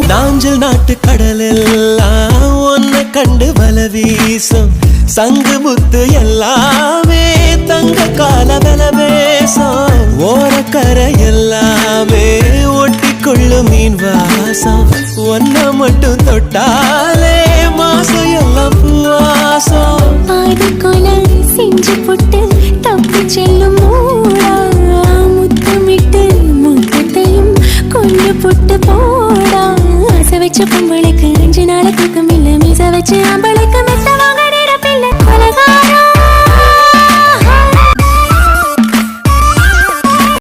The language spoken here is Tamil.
நாஞ்சல் நாட்டு கடலெல்லாம் ஒன்ன கண்டு வல வீசும் சங்கு முத்து எல்லாமே தங்க கால வெல பேசும் ஓரக்கரை எல்லாமே ஒட்டிக்கொள்ளு மீன் வாசம் ஒன்ன மட்டும் தொட்டாலே மாசம் எல்லாம் பூவாசம் செஞ்சு போட்டு தப்பி செல்லும் முத்தமிட்டு முத்தத்தையும் கொண்டு போட்டு போடா ஆசை வச்ச பொம்பளைக்கு 5 நாள் தூக்கம் இல்ல மீச வச்சு